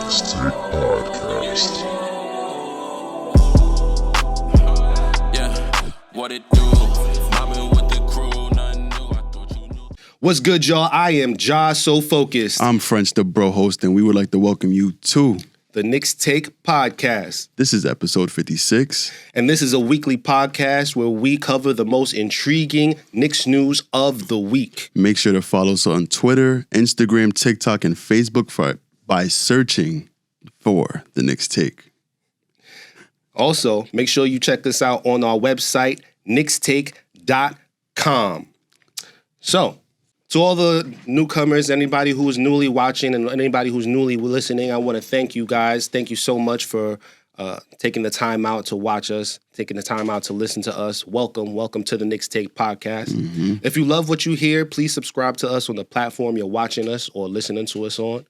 Mixtape Podcast. Yeah, what it do? Mobbing with the crew, nothing new. I thought you knew. What's good, y'all? I am Jah So Focused. I'm French the Bro host, and we would like to welcome you to The Knicks Take Podcast. this is episode 56. And this is a weekly podcast where we cover the most intriguing Knicks news of the week. Make sure to follow us on Twitter, Instagram, TikTok, and Facebook by searching for The Knicks Take. Also, make sure you check us out on our website, knickstake.com. So, to all the newcomers, anybody who's newly watching and anybody who's newly listening, I want to thank you guys. Thank you so much for taking the time out to watch us, taking the time out to listen to us. Welcome to the Knicks Take Podcast. Mm-hmm. If you love what you hear, please subscribe to us on the platform you're watching us or listening to us on.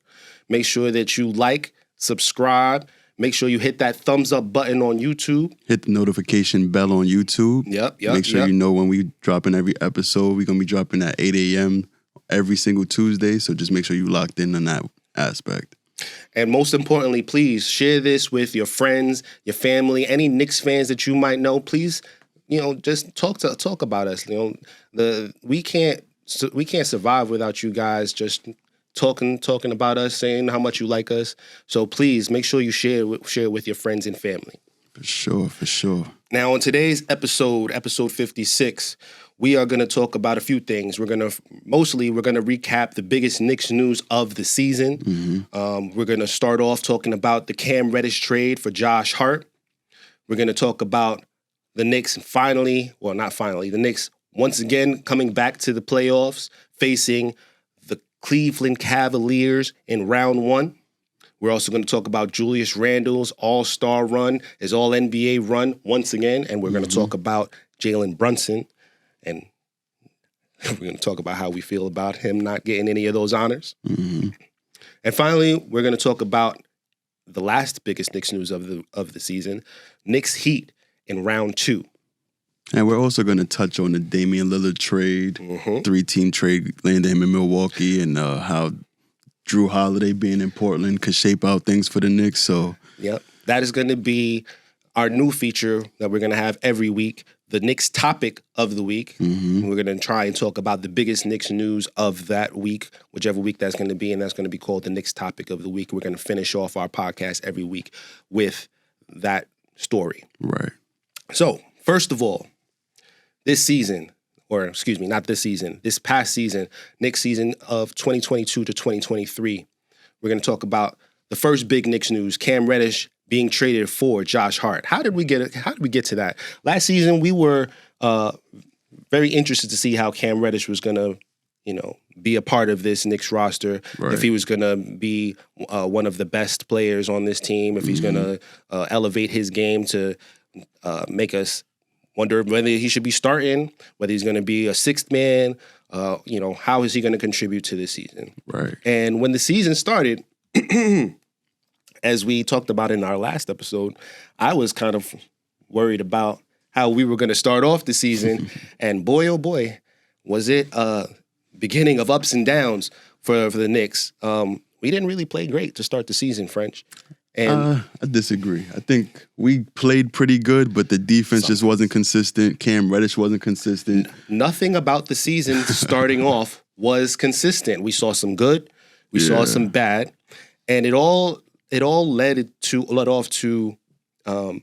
Make sure that you like, subscribe. Make sure you hit that thumbs up button on YouTube. Hit the notification bell on YouTube. Yep. Make sure you know when we drop in every episode. We're going to be dropping at 8 a.m. every single Tuesday, so just make sure you locked in on that aspect. And most importantly, please share this with your friends, your family, any Knicks fans that you might know. Please, just talk about us. We can't survive without you guys just talking about us, saying how much you like us. So please make sure you share it with your friends and family. For sure. Now, on today's episode 56, we are going to talk about a few things. We're going to recap the biggest Knicks news of the season. Mm-hmm. We're going to start off talking about the Cam Reddish trade for Josh Hart. We're going to talk about the Knicks the Knicks once again coming back to the playoffs, facing the Cleveland Cavaliers in round one. We're also going to talk about Julius Randle's all-star run, his all-NBA run once again, and we're going to talk about Jalen Brunson, and we're going to talk about how we feel about him not getting any of those honors. Mm-hmm. And finally, we're going to talk about the last biggest Knicks news of the season, Knicks Heat in round two. And we're also going to touch on the Damian Lillard trade, three-team trade landing him in Milwaukee, and how Jrue Holiday being in Portland could shape out things for the Knicks. So, yep, that is going to be our new feature that we're going to have every week, the Knicks topic of the week. Mm-hmm. We're going to try and talk about the biggest Knicks news of that week, whichever week that's going to be, and that's going to be called the Knicks topic of the week. We're going to finish off our podcast every week with that story. Right. So, first of all, this past season, Knicks season of 2022 to 2023, we're going to talk about the first big Knicks news, Cam Reddish being traded for Josh Hart. How did we get to that? Last season, we were very interested to see how Cam Reddish was going to, be a part of this Knicks roster, right. If he was going to be one of the best players on this team, if he's going to elevate his game to make us wonder whether he should be starting, whether he's going to be a sixth man, how is he going to contribute to this season? Right. And when the season started, as we talked about in our last episode, I was kind of worried about how we were going to start off the season. And boy, oh boy, was it a beginning of ups and downs for the Knicks. We didn't really play great to start the season, French. And I disagree. I think we played pretty good, but the defense just wasn't consistent. Cam Reddish wasn't consistent. Nothing about the season starting off was consistent. We saw some good, we saw some bad, and it all led off to a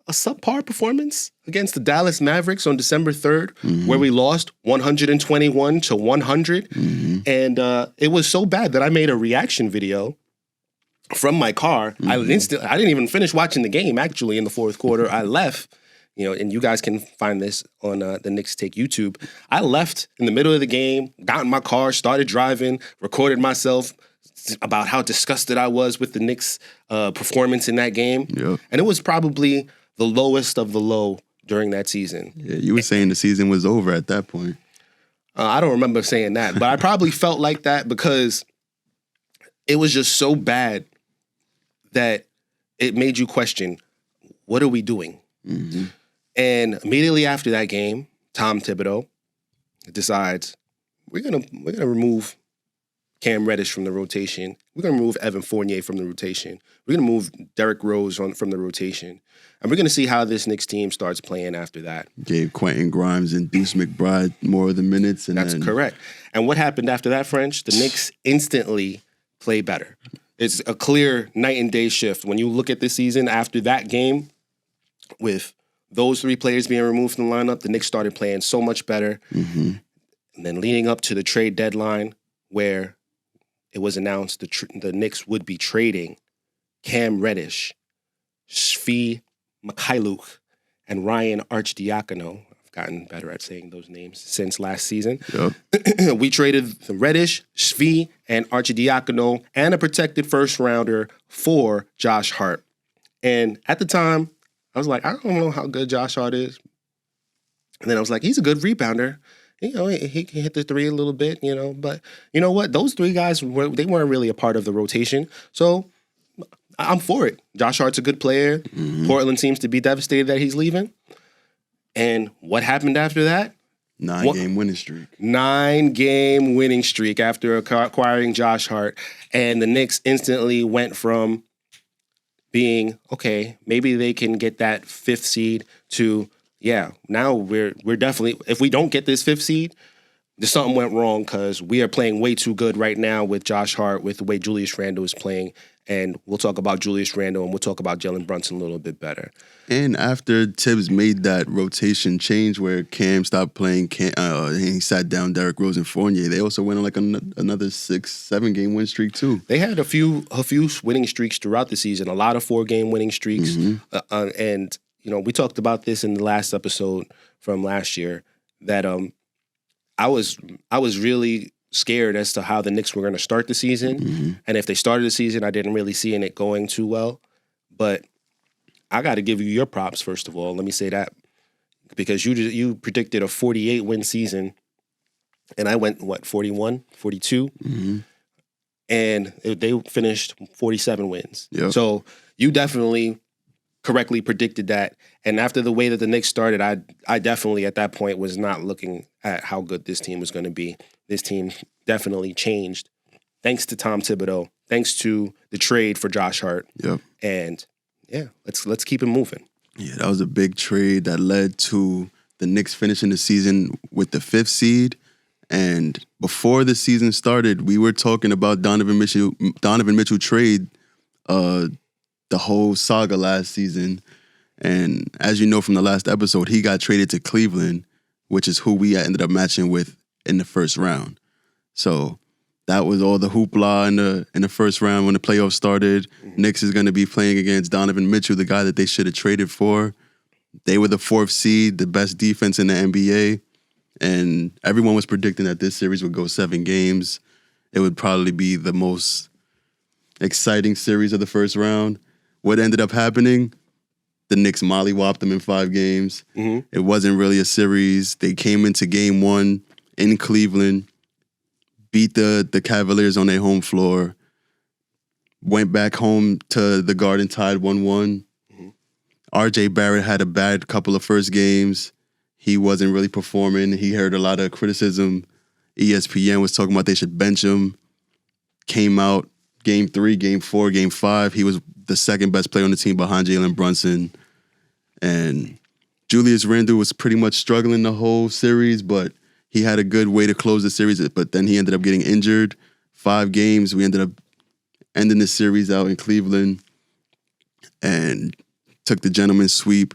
subpar performance against the Dallas Mavericks on December 3rd, where we lost 121 to 100. Mm-hmm. And it was so bad that I made a reaction video from my car. I didn't even finish watching the game, actually, in the fourth quarter. I left, and you guys can find this on the Knicks Take YouTube. I left in the middle of the game, got in my car, started driving, recorded myself about how disgusted I was with the Knicks' performance in that game. Yep. And it was probably the lowest of the low during that season. Yeah, you were saying the season was over at that point. I don't remember saying that, but I probably felt like that because it was just so bad that it made you question, what are we doing? Mm-hmm. And immediately after that game, Tom Thibodeau decides we're gonna remove Cam Reddish from the rotation. We're going to remove Evan Fournier from the rotation. We're going to move Derrick Rose from the rotation. And we're going to see how this Knicks team starts playing after that. Gave Quentin Grimes and Deuce McBride more of the minutes. And That's correct. And what happened after that, French? The Knicks instantly play better. It's a clear night and day shift. When you look at this season after that game, with those three players being removed from the lineup, the Knicks started playing so much better. Mm-hmm. And then leading up to the trade deadline, where it was announced the Knicks would be trading Cam Reddish, Svi Mikhailuk, and Ryan Arcidiacono. I've gotten better at saying those names since last season. Yep. We traded Reddish, Svi, and Arcidiacono, and a protected first rounder for Josh Hart. And at the time, I was like, I don't know how good Josh Hart is. And then I was like, he's a good rebounder. You know, he can hit the three a little bit, you know. But you know what? Those three guys, they weren't really a part of the rotation. So I'm for it. Josh Hart's a good player. Mm-hmm. Portland seems to be devastated that he's leaving. And what happened after that? 9-game winning streak. 9-game winning streak after acquiring Josh Hart. And the Knicks instantly went from being, okay, maybe they can get that 5th seed to, yeah, now we're definitely, if we don't get this 5th seed, there's something went wrong because we are playing way too good right now with Josh Hart, with the way Julius Randle is playing. And we'll talk about Julius Randle and we'll talk about Jalen Brunson a little bit better. And after Tibbs made that rotation change where Cam stopped playing, and he sat down Derrick Rose and Fournier, they also went on like another 6-7 game win streak too. They had a few winning streaks throughout the season, a lot of 4-game winning streaks. Mm-hmm. And, you know, we talked about this in the last episode from last year that I was really scared as to how the Knicks were going to start the season. Mm-hmm. And if they started the season, I didn't really see it going too well. But I got to give you your props, first of all. Let me say that. Because you predicted a 48-win season, and I went, 41, 42? Mm-hmm. And they finished 47 wins. Yep. So you definitely correctly predicted that. And after the way that the Knicks started, I definitely at that point was not looking at how good this team was going to be. This team definitely changed thanks to Tom Thibodeau, thanks to the trade for Josh Hart. Yep. And yeah, let's keep it moving. Yeah, that was a big trade that led to the Knicks finishing the season with the 5th seed. And before the season started, we were talking about Donovan Mitchell trade, the whole saga last season. And as you know from the last episode, he got traded to Cleveland, which is who we ended up matching with in the first round. So that was all the hoopla in the first round when the playoffs started. Mm-hmm. Knicks is going to be playing against Donovan Mitchell, the guy that they should have traded for. They were the 4th seed, the best defense in the NBA. And everyone was predicting that this series would go 7 games. It would probably be the most exciting series of the first round. What ended up happening? The Knicks mollywopped them in 5 games. Mm-hmm. It wasn't really a series. They came into game 1 in Cleveland, beat the Cavaliers on their home floor, went back home to the Garden tied 1-1. Mm-hmm. RJ Barrett had a bad couple of first games. He wasn't really performing. He heard a lot of criticism. ESPN was talking about they should bench him. Came out game 3, game 4, game 5. He was the second best player on the team behind Jalen Brunson. And Julius Randle was pretty much struggling the whole series, but he had a good way to close the series. But then he ended up getting injured. 5 games. We ended up ending the series out in Cleveland and took the gentleman's sweep.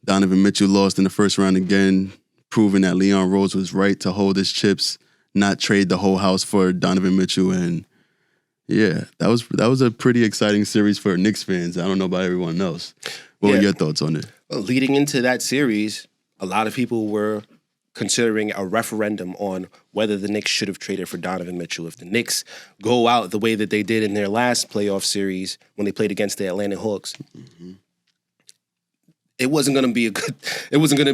Donovan Mitchell lost in the first round again, proving that Leon Rose was right to hold his chips, not trade the whole house for Donovan Mitchell. And yeah, that was a pretty exciting series for Knicks fans. I don't know about everyone else. What were your thoughts on it? Well, leading into that series, a lot of people were considering a referendum on whether the Knicks should have traded for Donovan Mitchell. If the Knicks go out the way that they did in their last playoff series when they played against the Atlanta Hawks, mm-hmm. It wasn't going to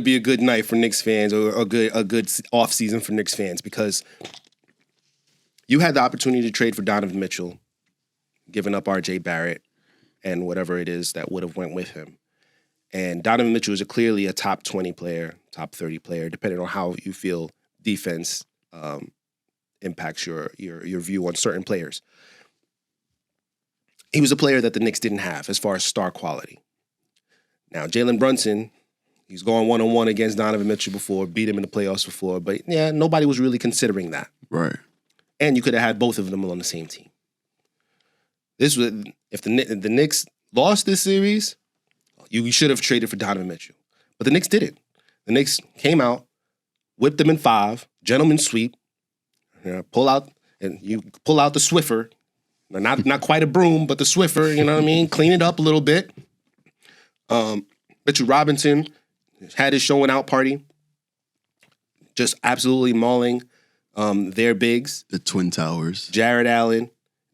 be a good night for Knicks fans or a good off season for Knicks fans, because you had the opportunity to trade for Donovan Mitchell, giving up RJ Barrett and whatever it is that would have went with him. And Donovan Mitchell is clearly a top 20 player, top 30 player, depending on how you feel defense impacts your view on certain players. He was a player that the Knicks didn't have as far as star quality. Now, Jalen Brunson, he's going one-on-one against Donovan Mitchell before, beat him in the playoffs before, but yeah, nobody was really considering that. Right. And you could have had both of them on the same team. This was if the Knicks lost this series, you should have traded for Donovan Mitchell. But the Knicks didn't. The Knicks came out, whipped them in 5, gentleman sweep, pull out the Swiffer. Not quite a broom, but the Swiffer, you know what I mean? Clean it up a little bit. Mitchell Robinson had his showing out party. Just absolutely mauling their bigs. The Twin Towers. Jared Allen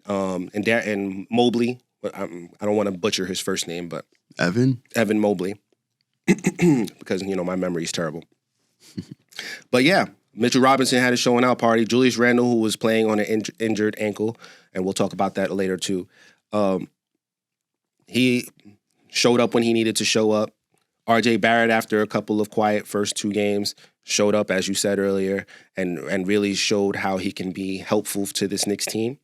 and Mobley. I don't want to butcher his first name, but Evan Mobley. Because, my memory is terrible. But yeah, Mitchell Robinson had his showing out party. Julius Randle, who was playing on an injured ankle, and we'll talk about that later too. He showed up when he needed to show up. RJ Barrett, after a couple of quiet first 2 games, showed up, as you said earlier, and really showed how he can be helpful to this Knicks team.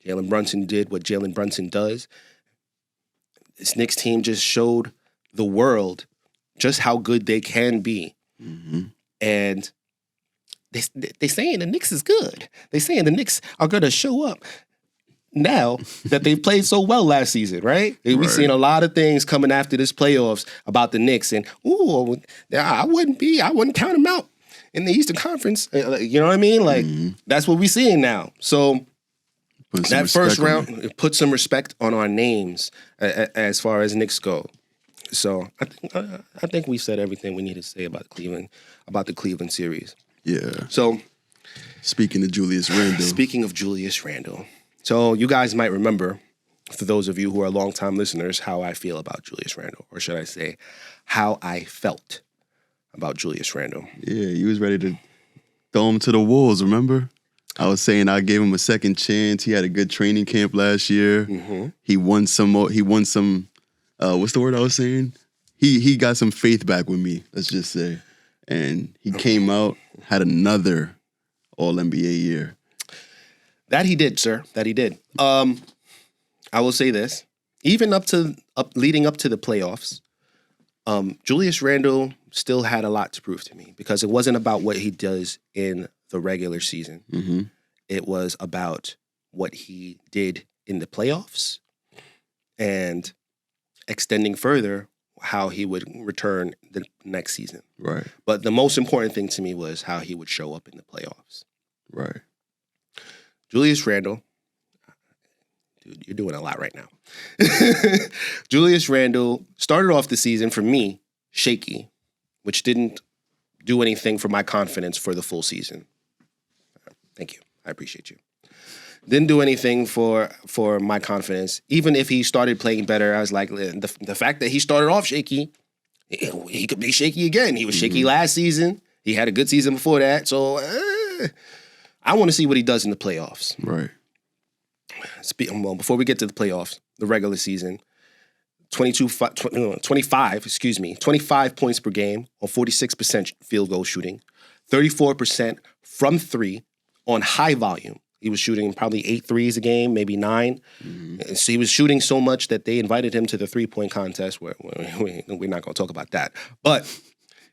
Jalen Brunson did what Jalen Brunson does. This Knicks team just showed the world just how good they can be. Mm-hmm. And they saying the Knicks is good. They saying the Knicks are going to show up now that they played so well last season, right? We've seen a lot of things coming after this playoffs about the Knicks, and I wouldn't count them out in the Eastern Conference. You know what I mean? Like that's what we're seeing now. So that first round put some respect on our names as far as Knicks go. So I think we said everything we need to say about the Cleveland series. Yeah. So speaking of Julius Randle. So you guys might remember, for those of you who are longtime listeners, how I feel about Julius Randle, or should I say, how I felt about Julius Randle. Yeah, you was ready to throw him to the wolves, remember? I was saying I gave him a second chance. He had a good training camp last year. Mm-hmm. He won some what's the word I was saying? He got some faith back with me, let's just say. And he came out, had another All-NBA year. That he did, sir. That he did. I will say this. Even leading up to the playoffs, Julius Randle still had a lot to prove to me, because it wasn't about what he does in the regular season. Mm-hmm. It was about what he did in the playoffs and extending further how he would return the next season. Right. But the most important thing to me was how he would show up in the playoffs. Right. Julius Randle, dude, you're doing a lot right now. Julius Randle started off the season, for me, shaky, which didn't do anything for my confidence for the full season. Thank you. I appreciate you. Didn't do anything for my confidence. Even if he started playing better, I was like, the fact that he started off shaky, he could be shaky again. He was shaky last season. He had a good season before that. So I want to see what he does in the playoffs. Right. Well, before we get to the playoffs, the regular season, 25 points per game on 46% field goal shooting, 34% from 3 on high volume. He was shooting probably 8 threes a game, maybe 9. Mm-hmm. So he was shooting so much that they invited him to the 3-point contest. We're not going to talk about that. But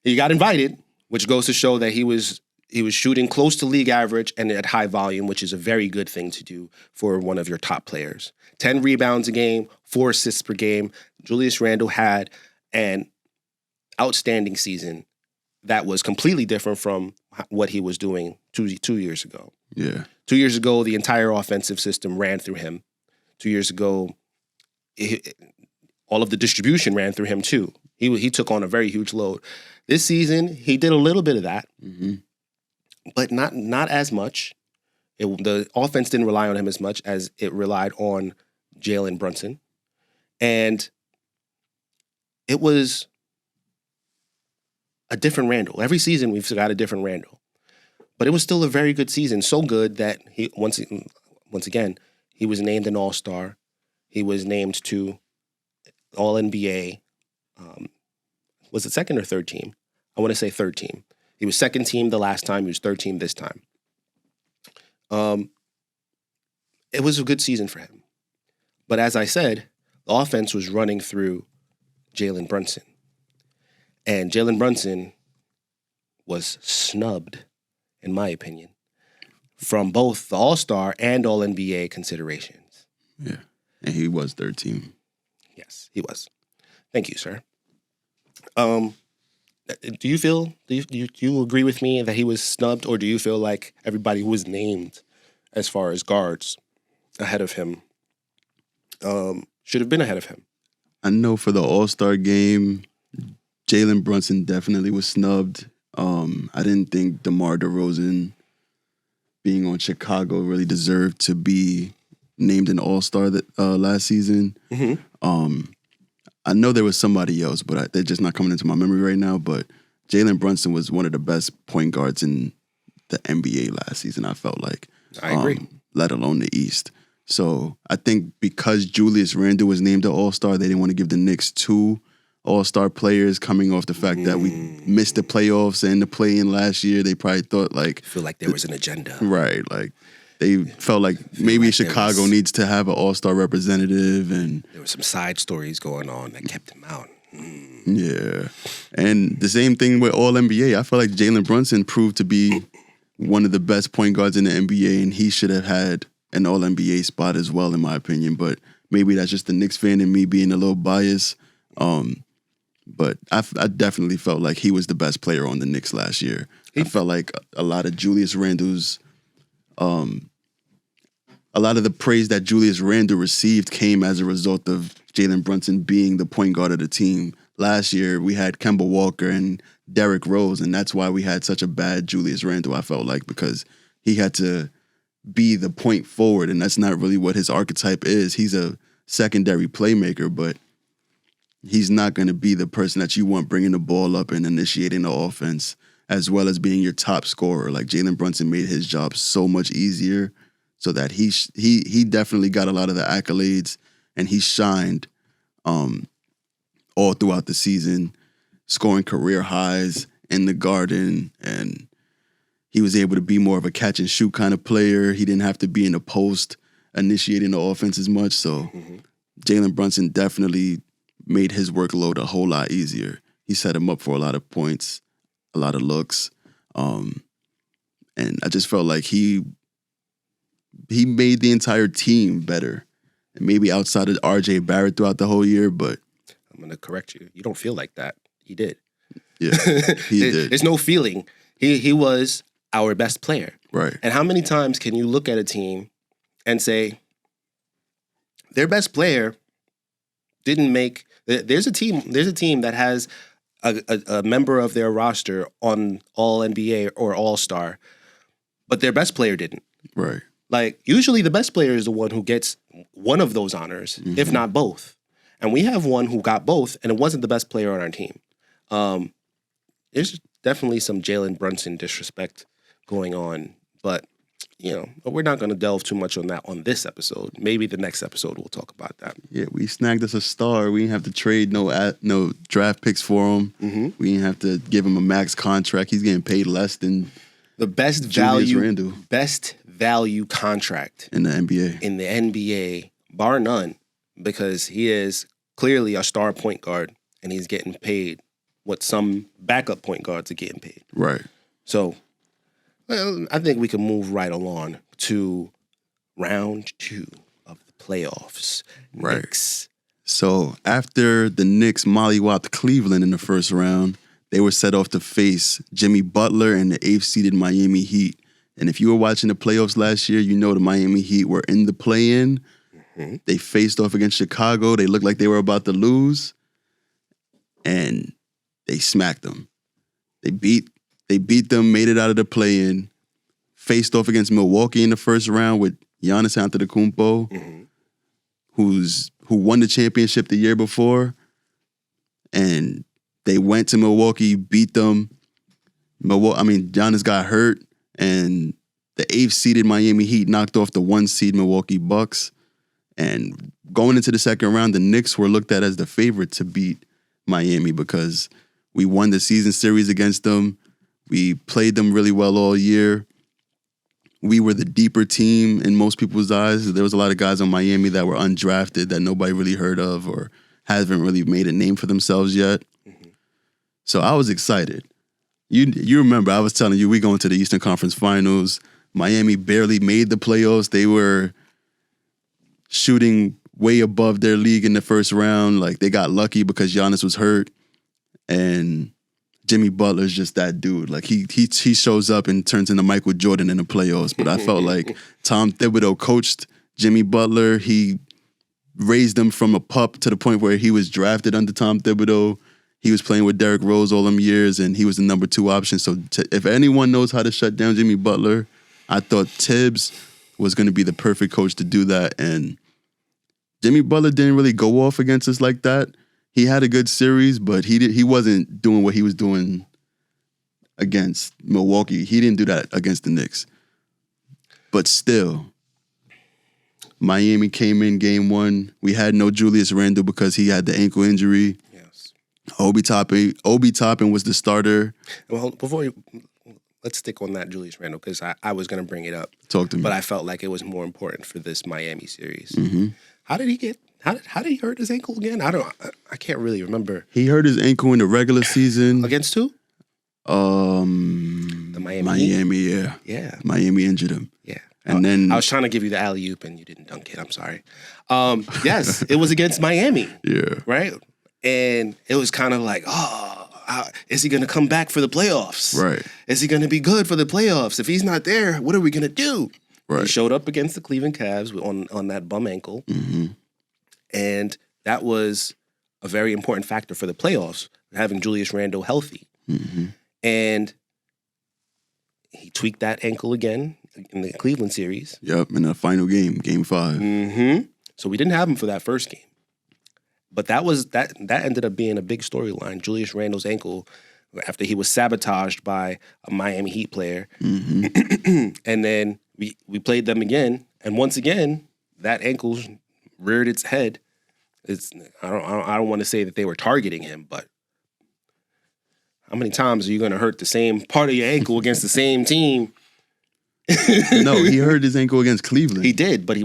he got invited, which goes to show that he was shooting close to league average and at high volume, which is a very good thing to do for one of your top players. 10 rebounds a game, 4 assists per game. Julius Randle had an outstanding season that was completely different from what he was doing two years ago. Yeah. 2 years ago, the entire offensive system ran through him. 2 years ago, all of the distribution ran through him too. He took on a very huge load. This season, he did a little bit of that, but not as much. The offense didn't rely on him as much as it relied on Jalen Brunson. And it was a different Randle. Every season, we've got a different Randle. But it was still a very good season, so good that he once again, he was named an All-Star. He was named to All-NBA. Was it second or third team? I want to say third team. He was second team the last time. He was third team this time. It was a good season for him. But as I said, the offense was running through Jalen Brunson. And Jalen Brunson was snubbed, in my opinion, from both the All-Star and All-NBA considerations. Yeah. And he was third team. Yes, he was. Thank you, sir. Do you agree with me that he was snubbed, or do you feel like everybody who was named as far as guards ahead of him should have been ahead of him? I know for the All-Star game, Jalen Brunson definitely was snubbed. I didn't think DeMar DeRozan being on Chicago really deserved to be named an All-Star last season. Mm-hmm. I know there was somebody else, but they're just not coming into my memory right now. But Jalen Brunson was one of the best point guards in the NBA last season, I felt like. I agree. Let alone the East. So I think because Julius Randle was named an All-Star, they didn't want to give the Knicks 2 All-Star players coming off the fact that we missed the playoffs and the play-in last year. They probably thought like... I feel like there was an agenda. Right. Like they felt like maybe Chicago needs to have an All-Star representative, and... There were some side stories going on that kept him out. Yeah. And the same thing with All-NBA. I feel like Jalen Brunson proved to be one of the best point guards in the NBA, and he should have had an All-NBA spot as well, in my opinion. But maybe that's just the Knicks fan and me being a little biased. But I definitely felt like he was the best player on the Knicks last year. I felt like a lot of Julius Randle's, a lot of the praise that Julius Randle received came as a result of Jalen Brunson being the point guard of the team. Last year, we had Kemba Walker and Derrick Rose, and that's why we had such a bad Julius Randle, I felt like, because he had to be the point forward, and that's not really what his archetype is. He's a secondary playmaker, but he's not going to be the person that you want bringing the ball up and initiating the offense, as well as being your top scorer. Like, Jalen Brunson made his job so much easier, so that he definitely got a lot of the accolades, and he shined all throughout the season, scoring career highs in the Garden, and he was able to be more of a catch and shoot kind of player. He didn't have to be in the post initiating the offense as much. So Jalen Brunson definitely made his workload a whole lot easier. He set him up for a lot of points, a lot of looks. And I just felt like he made the entire team better. And maybe outside of RJ Barrett throughout the whole year, but I'm going to correct you. You don't feel like that. He did. Yeah, he did. There's no feeling. He was our best player. Right. And how many times can you look at a team and say, their best player didn't make... There's a team that has a member of their roster on All-NBA or All-Star, but their best player didn't. Right. Like, usually the best player is the one who gets one of those honors, if not both. And we have one who got both, and it wasn't the best player on our team. There's definitely some Jalen Brunson disrespect going on, but, we're not going to delve too much on that on this episode. Maybe the next episode we'll talk about that. Yeah, we snagged us a star. We didn't have to trade no draft picks for him. We didn't have to give him a max contract. He's getting paid less than the best value contract in the NBA. In the NBA, bar none, because he is clearly a star point guard, and he's getting paid what some backup point guards are getting paid. Right. So, I think we can move right along to round 2 of the playoffs. Right. Knicks. So after the Knicks mollywopped Cleveland in the first round, they were set off to face Jimmy Butler and the 8th-seeded Miami Heat. And if you were watching the playoffs last year, you know the Miami Heat were in the play-in. They faced off against Chicago. They looked like they were about to lose. And they smacked them. They beat them, made it out of the play-in, faced off against Milwaukee in the first round with Giannis Antetokounmpo, who won the championship the year before. And they went to Milwaukee, beat them. Giannis got hurt, and the 8th-seeded Miami Heat knocked off the 1-seed Milwaukee Bucks. And going into the second round, the Knicks were looked at as the favorite to beat Miami because we won the season series against them. We played them really well all year. we were the deeper team in most people's eyes. There was a lot of guys on Miami that were undrafted that nobody really heard of or haven't really made a name for themselves yet. Mm-hmm. So I was excited. You remember, I was telling you, we going to the Eastern Conference Finals. Miami barely made the playoffs. They were shooting way above their league in the first round. Like, they got lucky because Giannis was hurt. And Jimmy Butler's just that dude. Like, he shows up and turns into Michael Jordan in the playoffs. But I felt like Tom Thibodeau coached Jimmy Butler. He raised him from a pup to the point where he was drafted under Tom Thibodeau. He was playing with Derrick Rose all them years, and he was the number 2 option. So if anyone knows how to shut down Jimmy Butler, I thought Tibbs was going to be the perfect coach to do that. And Jimmy Butler didn't really go off against us like that. He had a good series, but he wasn't doing what he was doing against Milwaukee. He didn't do that against the Knicks. But still, Miami came in game 1. We had no Julius Randle because he had the ankle injury. Yes. Obi Toppin was the starter. Well, let's stick on that Julius Randle because I was going to bring it up. Talk to me. But I felt like it was more important for this Miami series. Mm-hmm. How did he hurt his ankle again? I can't really remember. He hurt his ankle in the regular season. Against who? The Miami, yeah. Yeah. Miami injured him. Yeah. And then I was trying to give you the alley-oop and you didn't dunk it. I'm sorry. Yes, it was against Miami. Yeah. Right? And it was kind of like, is he going to come back for the playoffs? Right. Is he going to be good for the playoffs? If he's not there, what are we going to do? Right. He showed up against the Cleveland Cavs on that bum ankle. Mm-hmm. And that was a very important factor for the playoffs, having Julius Randle healthy. Mm-hmm. And he tweaked that ankle again in the Cleveland series. Yep, in the final game, game 5. Mm-hmm. So we didn't have him for that first game. But that ended up being a big storyline. Julius Randle's ankle, after he was sabotaged by a Miami Heat player. Mm-hmm. And then we played them again. And once again, that ankle reared its head. I don't want to say that they were targeting him, but how many times are you going to hurt the same part of your ankle against the same team? No, he hurt his ankle against Cleveland. He did, but he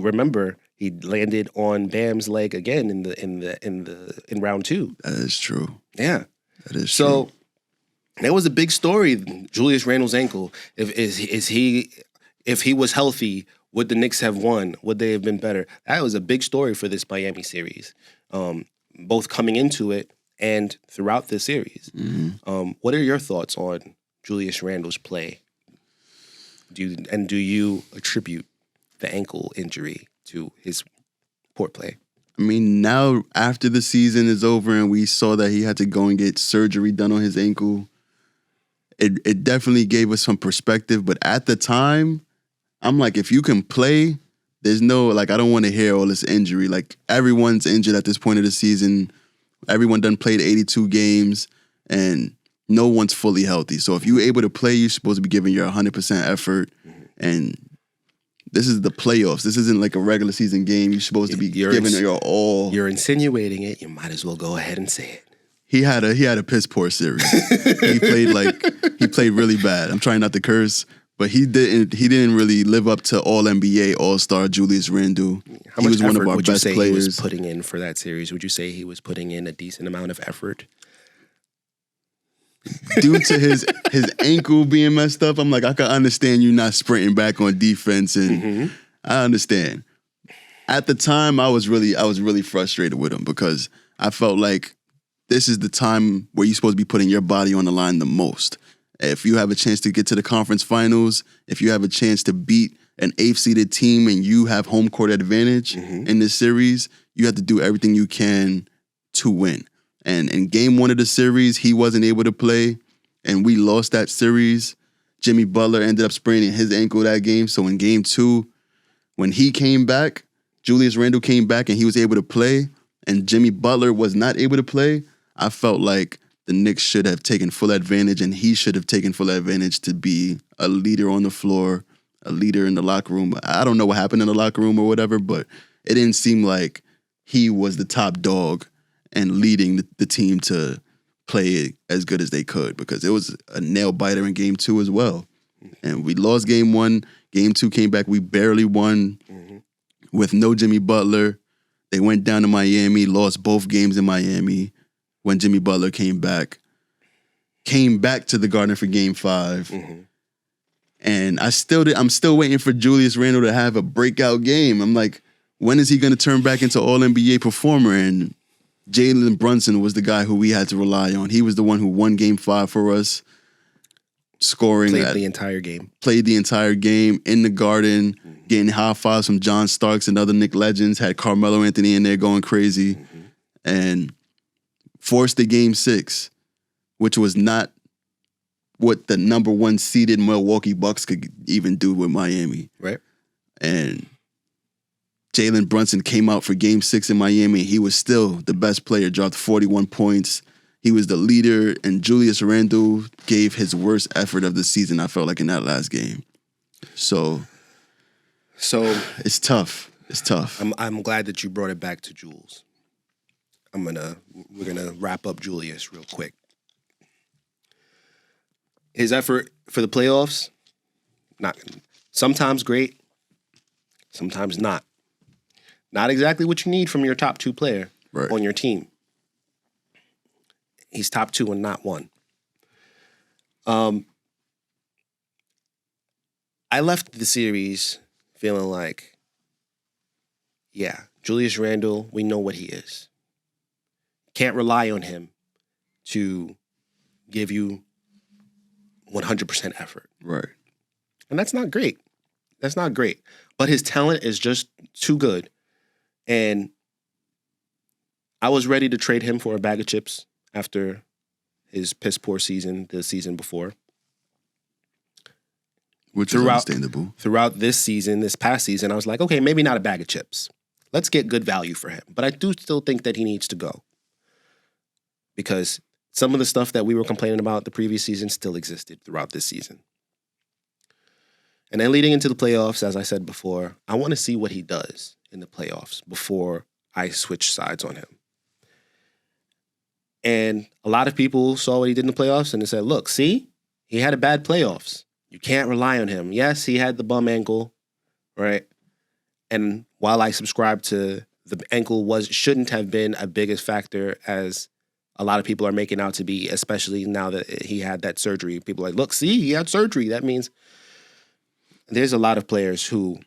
landed on Bam's leg again in round 2. That is true. Yeah, that is so. true. That was a big story. Julius Randle's ankle. If he was healthy, would the Knicks have won? Would they have been better? That was a big story for this Miami series, both coming into it and throughout the series. Mm-hmm. What are your thoughts on Julius Randle's play? Do you attribute the ankle injury to his poor play? I mean, now after the season is over and we saw that he had to go and get surgery done on his ankle, it definitely gave us some perspective. But at the time, I'm like, if you can play, there's no, like, I don't want to hear all this injury. Like, everyone's injured at this point of the season. Everyone done played 82 games, and no one's fully healthy. So if you're able to play, you're supposed to be giving your 100% effort. And this is the playoffs. This isn't like a regular season game. You're supposed to be giving your all. You're insinuating it. You might as well go ahead and say it. He had a piss poor series. he played really bad. I'm trying not to curse, but he didn't really live up to all NBA All-Star Julius Randle. How much effort would you say he was putting in for that series? Would you say he was putting in a decent amount of effort? Due to his ankle being messed up, I'm like, I can understand you not sprinting back on defense, and I understand. At the time, I was really frustrated with him because I felt like this is the time where you're supposed to be putting your body on the line the most. If you have a chance to get to the conference finals, if you have a chance to beat an 8th-seeded team and you have home court advantage in this series, you have to do everything you can to win. And in game 1 of the series, he wasn't able to play, and we lost that series. Jimmy Butler ended up spraining his ankle that game. So in game 2, when he came back, Julius Randle came back and he was able to play, and Jimmy Butler was not able to play. I felt like the Knicks should have taken full advantage, and he should have taken full advantage to be a leader on the floor, a leader in the locker room. I don't know what happened in the locker room or whatever, but it didn't seem like he was the top dog and leading the team to play as good as they could, because it was a nail biter in game 2 as well. And we lost game 1. Game 2 came back. We barely won with no Jimmy Butler. They went down to Miami, lost both games in Miami when Jimmy Butler came back. Came back to the Garden for Game 5. And I'm still waiting for Julius Randle to have a breakout game. I'm like, when is he going to turn back into All-NBA performer? And Jalen Brunson was the guy who we had to rely on. He was the one who won Game 5 for us, scoring. Played the entire game. Played the entire game in the Garden, getting high fives from John Starks and other Knicks legends. Had Carmelo Anthony in there going crazy. And forced the Game 6, which was not what the number 1 seeded Milwaukee Bucks could even do with Miami. Right. And Jalen Brunson came out for Game 6 in Miami. He was still the best player, dropped 41 points. He was the leader, and Julius Randle gave his worst effort of the season, I felt like, in that last game. So it's tough. It's tough. I'm glad that you brought it back to Jules. We're gonna wrap up Julius real quick. His effort for the playoffs, not sometimes great, sometimes not. Not exactly what you need from your top 2 player on your team. He's top 2 and not 1. I left the series feeling like, yeah, Julius Randle, we know what he is. Can't rely on him to give you 100% effort. Right. And that's not great. That's not great. But his talent is just too good. And I was ready to trade him for a bag of chips after his piss poor season the season before. Which is understandable. Throughout this past season, I was like, okay, maybe not a bag of chips. Let's get good value for him. But I do still think that he needs to go. Because some of the stuff that we were complaining about the previous season still existed throughout this season. And then leading into the playoffs, as I said before, I want to see what he does in the playoffs before I switch sides on him. And a lot of people saw what he did in the playoffs and they said, look, see, he had a bad playoffs. You can't rely on him. Yes, he had the bum ankle, right? And while I subscribe to the ankle shouldn't have been a biggest factor as a lot of people are making out to be, especially now that he had that surgery. People are like, look, see, he had surgery. That means there's a lot of players who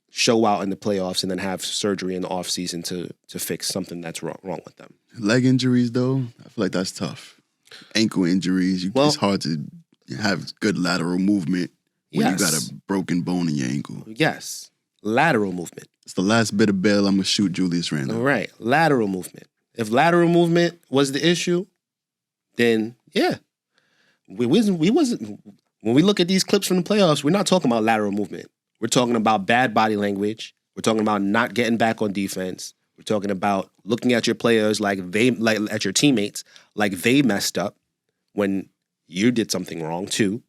show out in the playoffs and then have surgery in the offseason to fix something that's wrong with them. Leg injuries, though, I feel like that's tough. Ankle injuries, it's hard to have good lateral movement when you got a broken bone in your ankle. Yes, lateral movement. It's the last bit of bail I'm going to shoot Julius Randle. All right, lateral movement. If lateral movement was the issue, then yeah. We wasn't when we look at these clips from the playoffs, we're not talking about lateral movement. We're talking about bad body language. We're talking about not getting back on defense. We're talking about looking at your players like at your teammates like they messed up when you did something wrong too.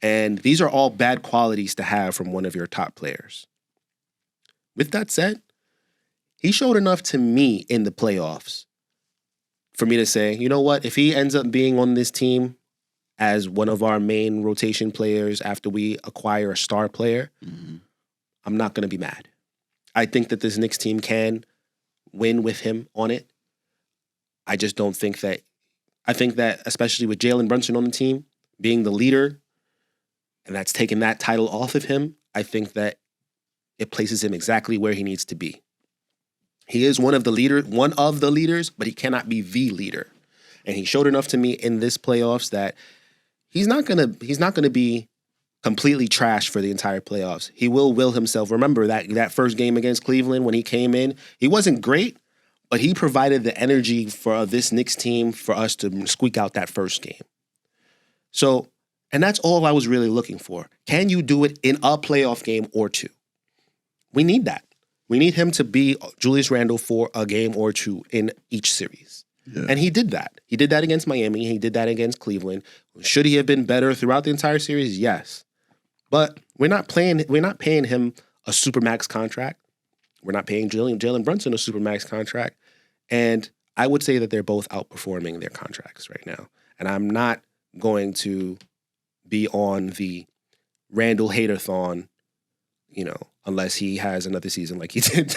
And these are all bad qualities to have from one of your top players. With that said, he showed enough to me in the playoffs for me to say, you know what, if he ends up being on this team as one of our main rotation players after we acquire a star player, I'm not going to be mad. I think that this Knicks team can win with him on it. I just don't think that, I think that especially with Jalen Brunson on the team, being the leader, and that's taking that title off of him, I think that it places him exactly where he needs to be. He is one of the leaders, but he cannot be the leader. And he showed enough to me in this playoffs that he's not gonna be completely trash for the entire playoffs. He will himself. Remember that first game against Cleveland when he came in, he wasn't great, but he provided the energy for this Knicks team for us to squeak out that first game. So, and that's all I was really looking for. Can you do it in a playoff game or two? We need that. We need him to be Julius Randle for a game or two in each series. Yeah. And he did that. He did that against Miami. He did that against Cleveland. Should he have been better throughout the entire series? Yes. But we're not paying him a supermax contract. We're not paying Jalen Brunson a supermax contract. And I would say that they're both outperforming their contracts right now. And I'm not going to be on the Randall hater-thon, unless he has another season like he did,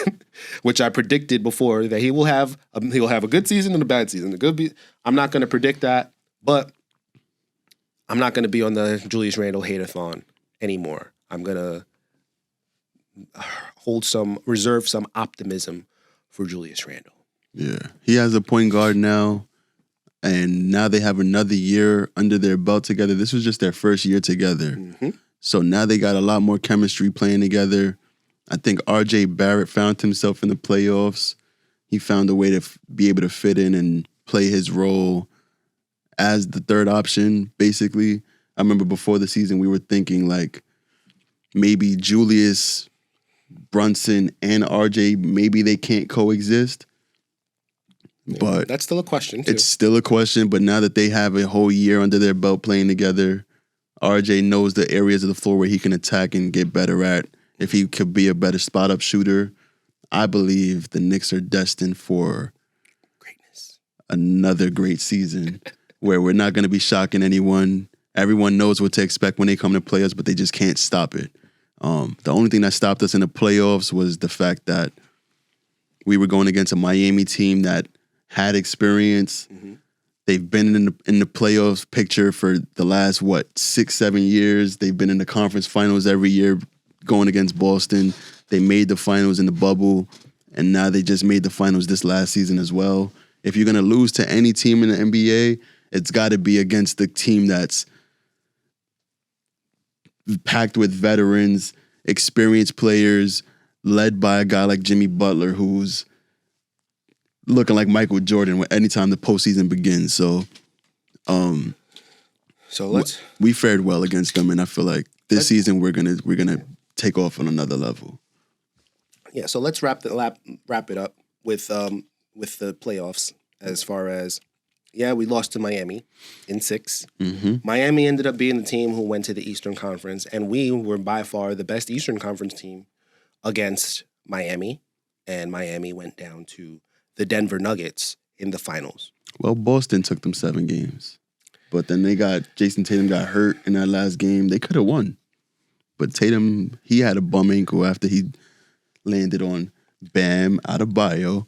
which I predicted before that he'll have a good season and a bad season. I'm not going to predict that, but I'm not going to be on the Julius Randle hater-thon anymore. I'm going to reserve some optimism for Julius Randle. Yeah. He has a point guard now, and now they have another year under their belt together. This was just their first year together. Mm-hmm. So now they got a lot more chemistry playing together. I think R.J. Barrett found himself in the playoffs. He found a way to be able to fit in and play his role as the third option, basically. I remember before the season we were thinking like maybe Julius, Brunson, and R.J., maybe they can't coexist. But that's still a question, too. It's still a question, but now that they have a whole year under their belt playing together, RJ knows the areas of the floor where he can attack and get better at. If he could be a better spot-up shooter, I believe the Knicks are destined for greatness. Another great season where we're not going to be shocking anyone. Everyone knows what to expect when they come to play us, but they just can't stop it. The only thing that stopped us in the playoffs was the fact that we were going against a Miami team that had experience. Mm-hmm. They've been in the playoffs picture for the last, 6-7 years. They've been in the conference finals every year going against Boston. They made the finals in the bubble, and now they just made the finals this last season as well. If you're going to lose to any team in the NBA, it's got to be against the team that's packed with veterans, experienced players, led by a guy like Jimmy Butler, who's looking like Michael Jordan anytime the postseason begins. So we fared well against them, and I feel like this season we're gonna take off on another level. Yeah, so let's wrap it up with the playoffs. As far as we lost to Miami in 6. Mm-hmm. Miami ended up being the team who went to the Eastern Conference, and we were by far the best Eastern Conference team against Miami, and Miami went down to the Denver Nuggets in the finals. Well, Boston took them 7 games. But then Jason Tatum got hurt in that last game. They could have won. But Tatum, he had a bum ankle after he landed on Bam Adebayo.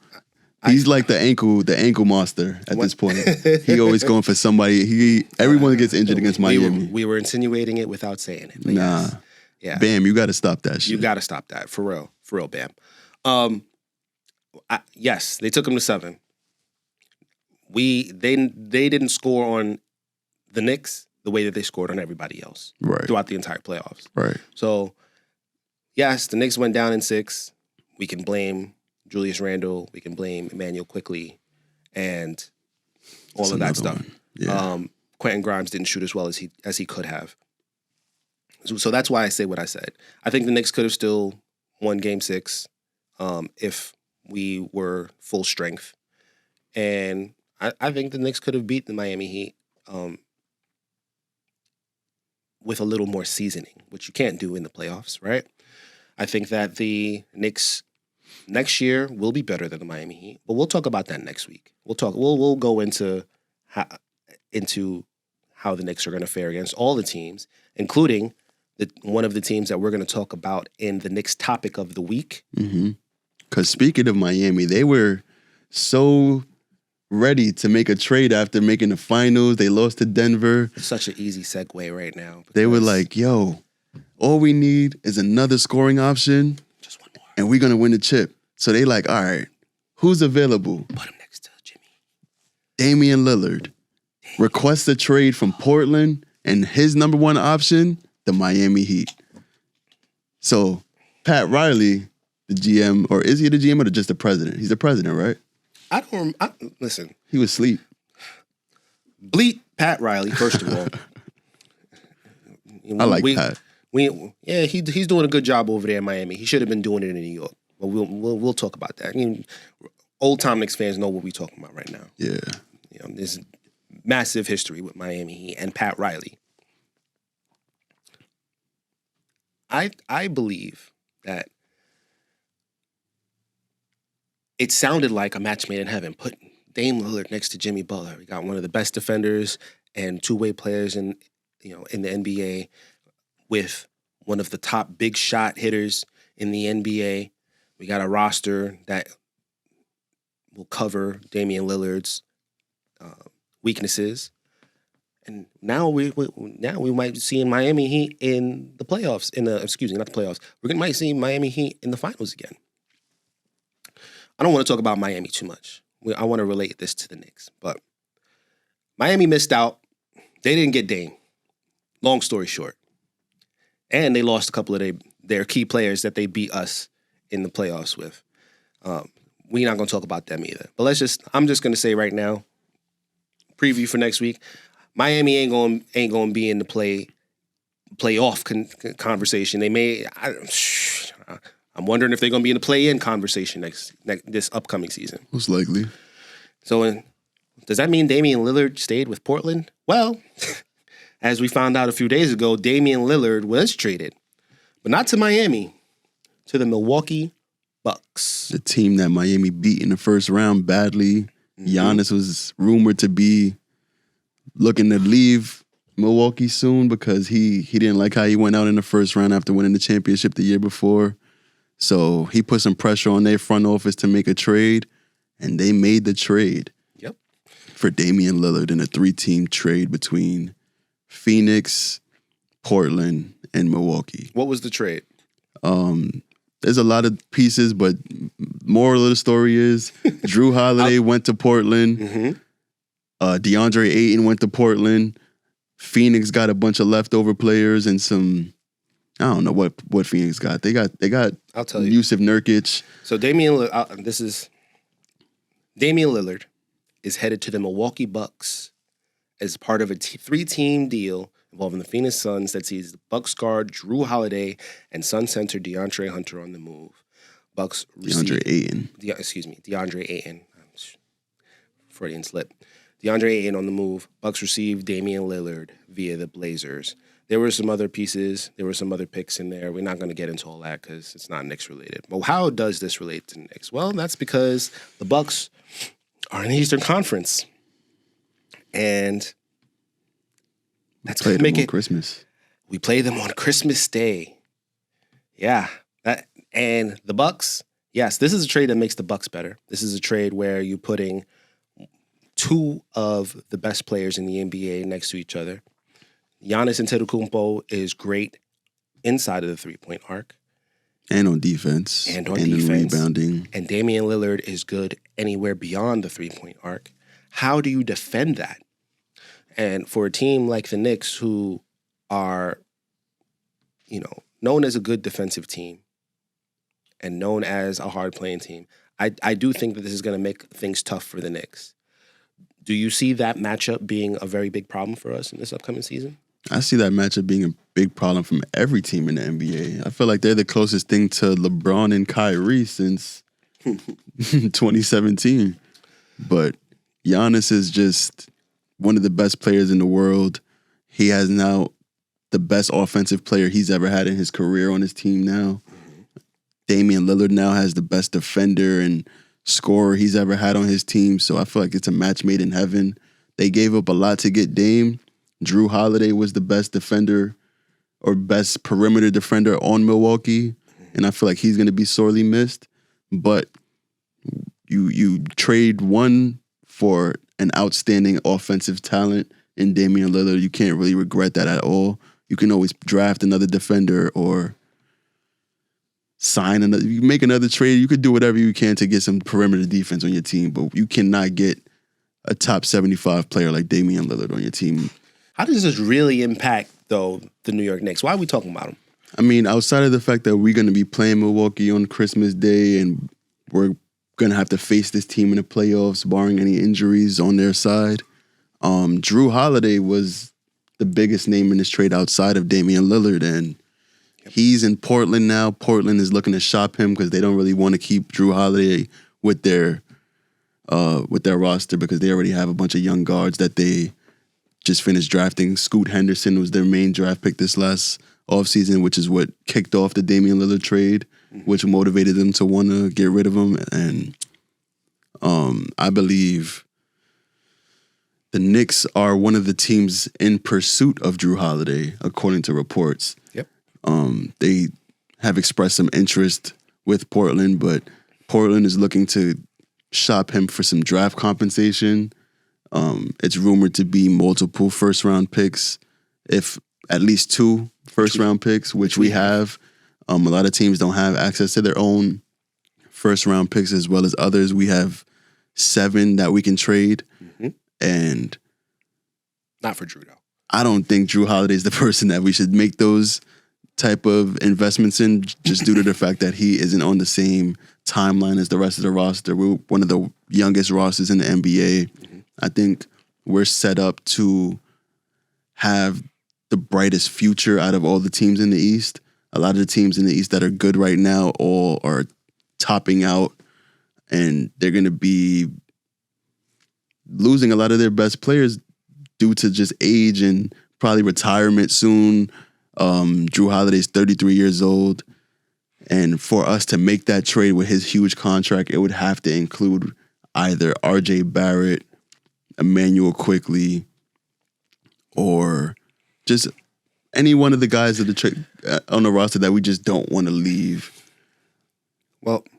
He's like the ankle monster at this point. He always going for somebody. Everyone gets injured against Miami. We were insinuating it without saying it. But nah. Yes. Yeah. Bam, you got to stop that shit. You got to stop that. For real, Bam. Yes, they took him to 7. They didn't score on the Knicks the way that they scored on everybody else throughout the entire playoffs. Right. So, yes, the Knicks went down in 6. We can blame Julius Randle. We can blame Emmanuel Quickley and all of that stuff. Yeah. Quentin Grimes didn't shoot as well as he could have. So that's why I say what I said. I think the Knicks could have still won Game 6 if we were full strength. And I think the Knicks could have beat the Miami Heat with a little more seasoning, which you can't do in the playoffs, right? I think that the Knicks next year will be better than the Miami Heat, but we'll talk about that next week. We'll go into how the Knicks are going to fare against all the teams, including one of the teams that we're going to talk about in the Knicks topic of the week. Mm-hmm. Because speaking of Miami, they were so ready to make a trade after making the finals. They lost to Denver. Such an easy segue right now. They were like, yo, all we need is another scoring option. Just one more. And we're going to win the chip. So they like, all right, who's available? Put him next to Jimmy. Damian Lillard. Requests a trade from Portland, and his number one option, the Miami Heat. So Pat Riley, the GM, or is he the GM or just the president? He's the president, right? Listen. He was asleep. Bleep Pat Riley, first of all. I like Pat. He's doing a good job over there in Miami. He should have been doing it in New York. But we'll talk about that. I mean, old time Knicks fans know what we're talking about right now. Yeah. There's massive history with Miami Heat and Pat Riley. I believe that it sounded like a match made in heaven. Put Dame Lillard next to Jimmy Butler. We got one of the best defenders and two-way players in the NBA with one of the top big shot hitters in the NBA. We got a roster that will cover Damian Lillard's weaknesses. And now we might see in Miami Heat in the playoffs. Not the playoffs. Might see Miami Heat in the finals again. I don't want to talk about Miami too much. I want to relate this to the Knicks. But Miami missed out. They didn't get Dame. Long story short. And they lost a couple of their key players that they beat us in the playoffs with. We're not going to talk about them either. But I'm just going to say right now, preview for next week, Miami ain't going to be in the playoff conversation. They may. I'm wondering if they're going to be in the play-in conversation this upcoming season. Most likely. So, does that mean Damian Lillard stayed with Portland? Well, as we found out a few days ago, Damian Lillard was traded, but not to Miami, to the Milwaukee Bucks. The team that Miami beat in the first round badly. Giannis was rumored to be looking to leave Milwaukee soon because he didn't like how he went out in the first round after winning the championship the year before. So he put some pressure on their front office to make a trade, and they made the trade. Yep. For Damian Lillard in a 3-team trade between Phoenix, Portland, and Milwaukee. What was the trade? There's a lot of pieces, but moral of the story is Jrue Holiday went to Portland. Mm-hmm. DeAndre Ayton went to Portland. Phoenix got a bunch of leftover players and some. I don't know what Phoenix got. They got. I'll tell you. Yusuf Nurkic. So Damian Lillard is headed to the Milwaukee Bucks as part of a 3-team deal involving the Phoenix Suns that sees the Bucks guard Jrue Holiday and Sun center DeAndre Hunter on the move. Bucks DeAndre Ayton. DeAndre Ayton. Freudian slip. DeAndre Ayton on the move. Bucks receive Damian Lillard via the Blazers. There were some other pieces. There were some other picks in there. We're not going to get into all that because it's not Knicks related. But how does this relate to the Knicks? Well, that's because the Bucks are in the Eastern Conference, and that's going to make it Christmas. We play them on Christmas Day. Yeah, and the Bucks. Yes, this is a trade that makes the Bucks better. This is a trade where you're putting 2 of the best players in the NBA next to each other. Giannis Antetokounmpo is great inside of the 3-point arc. And on defense. And in rebounding. And Damian Lillard is good anywhere beyond the 3-point arc. How do you defend that? And for a team like the Knicks, who are, known as a good defensive team and known as a hard-playing team, I do think that this is going to make things tough for the Knicks. Do you see that matchup being a very big problem for us in this upcoming season? I see that matchup being a big problem from every team in the NBA. I feel like they're the closest thing to LeBron and Kyrie since 2017. But Giannis is just one of the best players in the world. He has now the best offensive player he's ever had in his career on his team now. Damian Lillard now has the best defender and scorer he's ever had on his team. So I feel like it's a match made in heaven. They gave up a lot to get Dame. Jrue Holiday was the best defender or best perimeter defender on Milwaukee. And I feel like he's going to be sorely missed. But you trade one for an outstanding offensive talent in Damian Lillard. You can't really regret that at all. You can always draft another defender or sign another. You make another trade. You could do whatever you can to get some perimeter defense on your team, but you cannot get a top 75 player like Damian Lillard on your team. How does this really impact, though, the New York Knicks? Why are we talking about them? I mean, outside of the fact that we're going to be playing Milwaukee on Christmas Day and we're going to have to face this team in the playoffs, barring any injuries on their side, Jrue Holiday was the biggest name in this trade outside of Damian Lillard, and he's in Portland now. Portland is looking to shop him because they don't really want to keep Jrue Holiday with their roster because they already have a bunch of young guards that they just finished drafting. Scoot Henderson was their main draft pick this last offseason, which is what kicked off the Damian Lillard trade, which motivated them to want to get rid of him. And I believe the Knicks are one of the teams in pursuit of Jrue Holiday, according to reports. Yep. They have expressed some interest with Portland, but Portland is looking to shop him for some draft compensation. It's rumored to be multiple first-round picks, if at least 2 first-round picks, which we have. A lot of teams don't have access to their own first-round picks as well as others. We have 7 that we can trade, and not for Jrue, though. I don't think Jrue Holiday is the person that we should make those type of investments in, just due to the fact that he isn't on the same timeline as the rest of the roster. We're one of the youngest rosters in the NBA. I think we're set up to have the brightest future out of all the teams in the East. A lot of the teams in the East that are good right now all are topping out, and they're going to be losing a lot of their best players due to just age and probably retirement soon. Jrue Holiday's 33 years old. And for us to make that trade with his huge contract, it would have to include either RJ Barrett, Emmanuel Quickley, or just any one of the guys of the on the roster that we just don't want to leave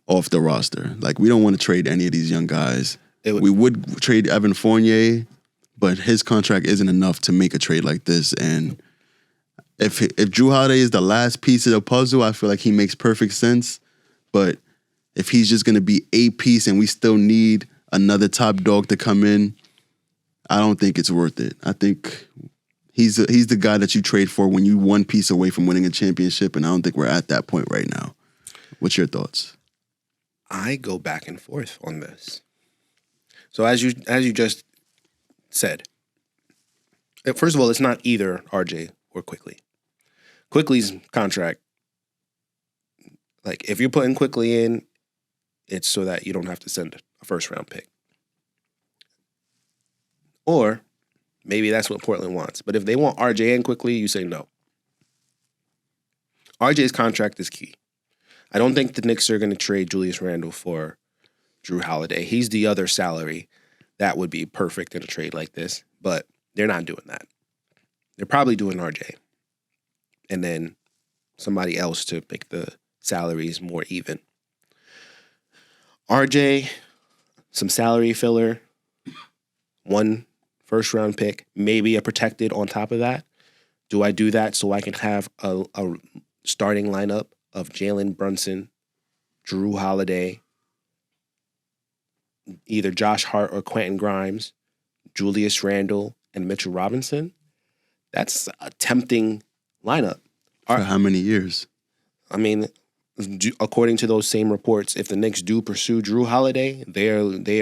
off the roster. Like, we don't want to trade any of these young guys. We would trade Evan Fournier, but his contract isn't enough to make a trade like this. And if Jrue Holiday is the last piece of the puzzle, I feel like he makes perfect sense. But if he's just going to be a piece and we still need another top dog to come in, I don't think it's worth it. I think he's the guy that you trade for when you one piece away from winning a championship, and I don't think we're at that point right now. What's your thoughts? I go back and forth on this. So as you just said, first of all, it's not either RJ or Quickley. Quickley's contract, like, if you're putting Quickley in, it's so that you don't have to send a first-round pick. Or maybe that's what Portland wants. But if they want RJ and Quickley, you say no. RJ's contract is key. I don't think the Knicks are going to trade Julius Randle for Jrue Holiday. He's the other salary that would be perfect in a trade like this, but they're not doing that. They're probably doing RJ and then somebody else to make the salaries more even. RJ, some salary filler, 1 first-round pick, maybe a protected on top of that. Do I do that so I can have a starting lineup of Jalen Brunson, Jrue Holiday, either Josh Hart or Quentin Grimes, Julius Randle, and Mitchell Robinson? That's a tempting lineup. For how many years? I mean, according to those same reports, if the Knicks do pursue Jrue Holiday, they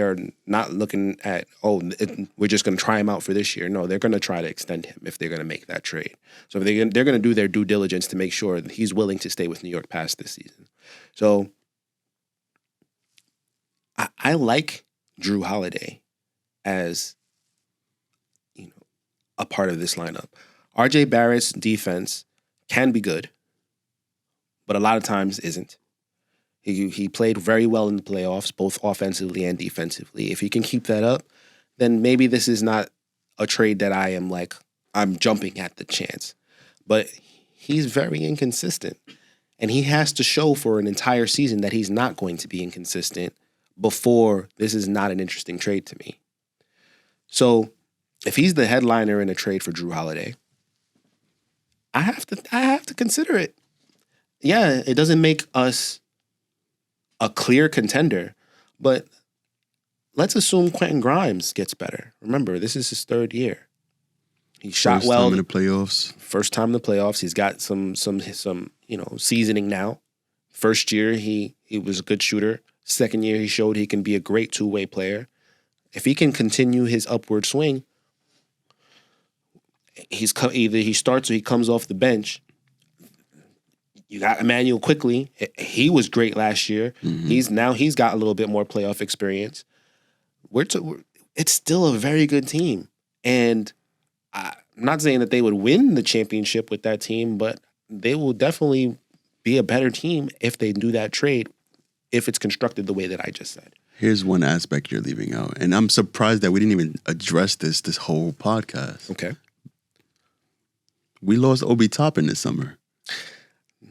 are not looking at, we're just going to try him out for this year. No, they're going to try to extend him if they're going to make that trade. So they're going to do their due diligence to make sure that he's willing to stay with New York past this season. So I like Jrue Holiday as, a part of this lineup. RJ Barrett's defense can be good, but a lot of times isn't. He played very well in the playoffs, both offensively and defensively. If he can keep that up, then maybe this is not a trade that I'm jumping at the chance. But he's very inconsistent, and he has to show for an entire season that he's not going to be inconsistent before this is not an interesting trade to me. So if he's the headliner in a trade for Jrue Holiday, I have to consider it. Yeah, it doesn't make us a clear contender, but let's assume Quentin Grimes gets better. Remember, this is his 3rd year. He shot well. First time in the playoffs. First time in the playoffs. He's got some seasoning now. First year, he was a good shooter. Second year, he showed he can be a great two-way player. If he can continue his upward swing, either he starts or he comes off the bench. You got Emmanuel Quickley. He was great last year. Mm-hmm. He's got a little bit more playoff experience. It's still a very good team, and I'm not saying that they would win the championship with that team, but they will definitely be a better team if they do that trade, if it's constructed the way that I just said. Here's one aspect you're leaving out, and I'm surprised that we didn't even address this whole podcast. Okay. We lost Obi Toppin this summer.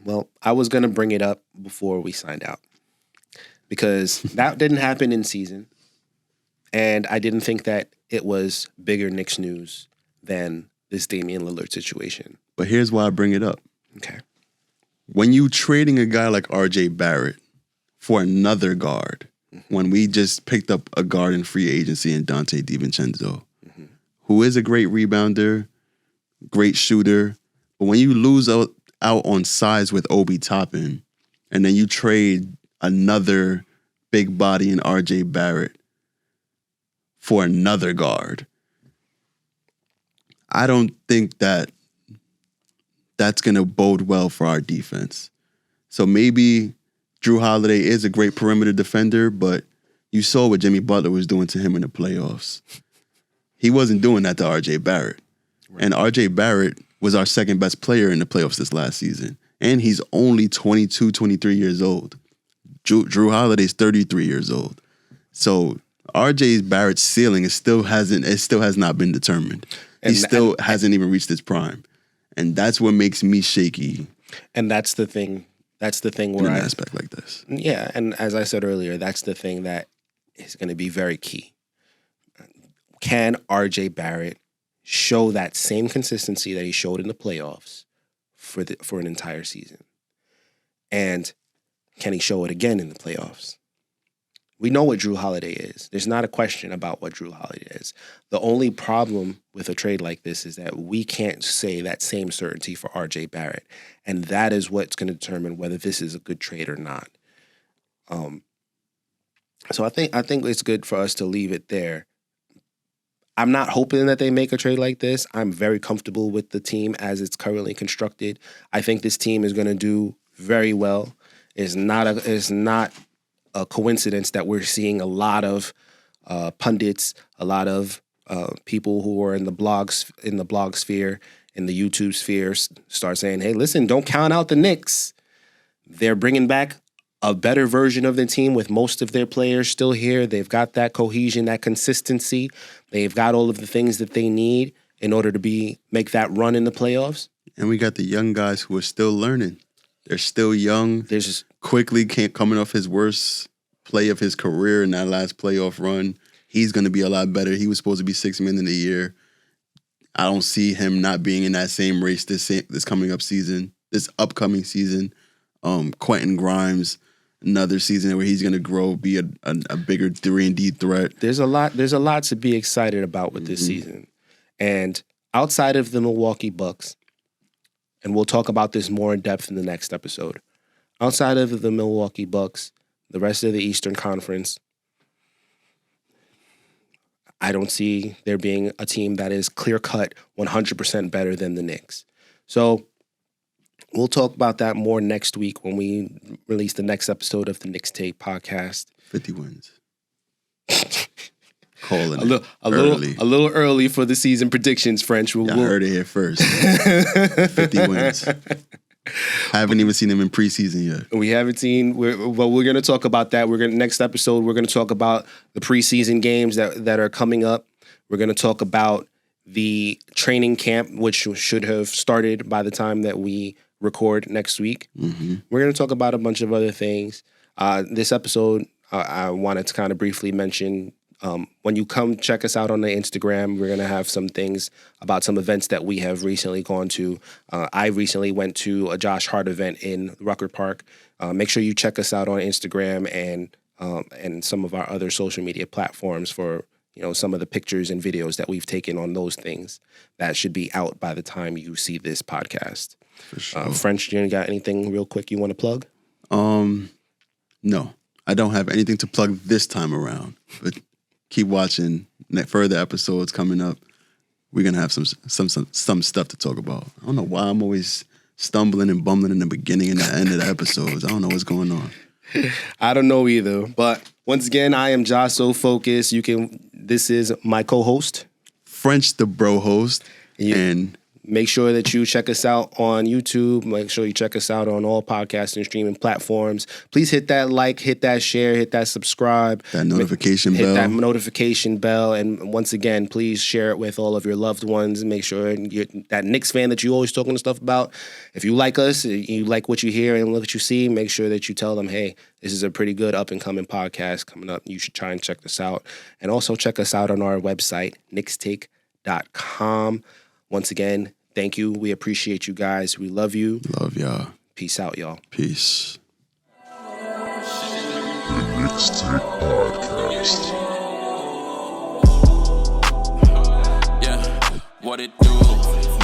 Well, I was going to bring it up before we signed out because that didn't happen in season. And I didn't think that it was bigger Knicks news than this Damian Lillard situation. But here's why I bring it up. Okay. When you trading a guy like R.J. Barrett for another guard, when we just picked up a guard in free agency in Dante DiVincenzo, who is a great rebounder, great shooter, but when you lose out on size with Obi Toppin, and then you trade another big body in R.J. Barrett for another guard, I don't think that that's going to bode well for our defense. So maybe Jrue Holiday is a great perimeter defender, but you saw what Jimmy Butler was doing to him in the playoffs. He wasn't doing that to R.J. Barrett. Right. And R.J. Barrett was our second best player in the playoffs this last season. And he's only 22, 23 years old. Jrue Holiday's 33 years old. So R.J. Barrett's ceiling still has not been determined. He still hasn't even reached his prime. And that's what makes me shaky. And that's the thing. That's the thing where in an aspect like this. Yeah, and as I said earlier, that's the thing that is going to be very key. Can R.J. Barrett show that same consistency that he showed in the playoffs for an entire season? And can he show it again in the playoffs? We know what Jrue Holiday is. There's not a question about what Jrue Holiday is. The only problem with a trade like this is that we can't say that same certainty for R.J. Barrett. And that is what's going to determine whether this is a good trade or not. So I think it's good for us to leave it there. I'm not hoping that they make a trade like this. I'm very comfortable with the team as it's currently constructed. I think this team is going to do very well. It's not a coincidence that we're seeing a lot of pundits, a lot of people who are in the blog sphere, in the YouTube sphere, start saying, "Hey, listen, don't count out the Knicks. They're bringing back a better version of the team with most of their players still here. They've got that cohesion, that consistency. They've got all of the things that they need in order to make that run in the playoffs." And we got the young guys who are still learning. They're still young. Quickly coming off his worst play of his career in that last playoff run. He's going to be a lot better. He was supposed to be Sixth Man of the Year. I don't see him not being in that same race this upcoming season. Quentin Grimes, another season where he's going to grow, be a bigger 3-and-D threat. There's a lot to be excited about with this season. And outside of the Milwaukee Bucks, and we'll talk about this more in depth in the next episode, outside of the Milwaukee Bucks, the rest of the Eastern Conference, I don't see there being a team that is clear-cut 100% better than the Knicks. So we'll talk about that more next week when we release the next episode of the Knicks Tape podcast. 50 wins. Calling a little early for the season predictions, French. I heard it here first. 50 wins. Haven't even seen them in preseason yet. We haven't seen. We're going to talk about that. Next episode, we're going to talk about the preseason games that are coming up. We're going to talk about the training camp, which should have started by the time that we record next week. Mm-hmm. We're going to talk about a bunch of other things. This episode, I wanted to kind of briefly mention. When you come check us out on the Instagram, we're going to have some things about some events that we have recently gone to. I recently went to a Josh Hart event in Rucker Park. Make sure you check us out on Instagram and some of our other social media platforms for some of the pictures and videos that we've taken on those things. That should be out by the time you see this podcast. For sure. French, you got anything real quick you want to plug? No, I don't have anything to plug this time around, but keep watching further episodes coming up. We're gonna have some stuff to talk about. I don't know why I'm always stumbling and bumbling in the beginning and the end of the episodes. I don't know what's going on. I don't know either. But once again, I am Jah So Focused. This is my co-host, French the bro host, and Make sure that you check us out on YouTube. Make sure you check us out on all podcast and streaming platforms. Please hit that like, hit that share, hit that subscribe. That notification bell. Hit that notification bell. And once again, please share it with all of your loved ones. Make sure that Knicks fan that you always talking stuff about, if you like us, you like what you hear and what you see, make sure that you tell them, hey, this is a pretty good up-and-coming podcast coming up. You should try and check this out. And also check us out on our website, knickstake.com. Once again, thank you. We appreciate you guys. We love you. Love y'all. Peace out, y'all. Peace. The Mixtape Podcast. Yeah, what it do?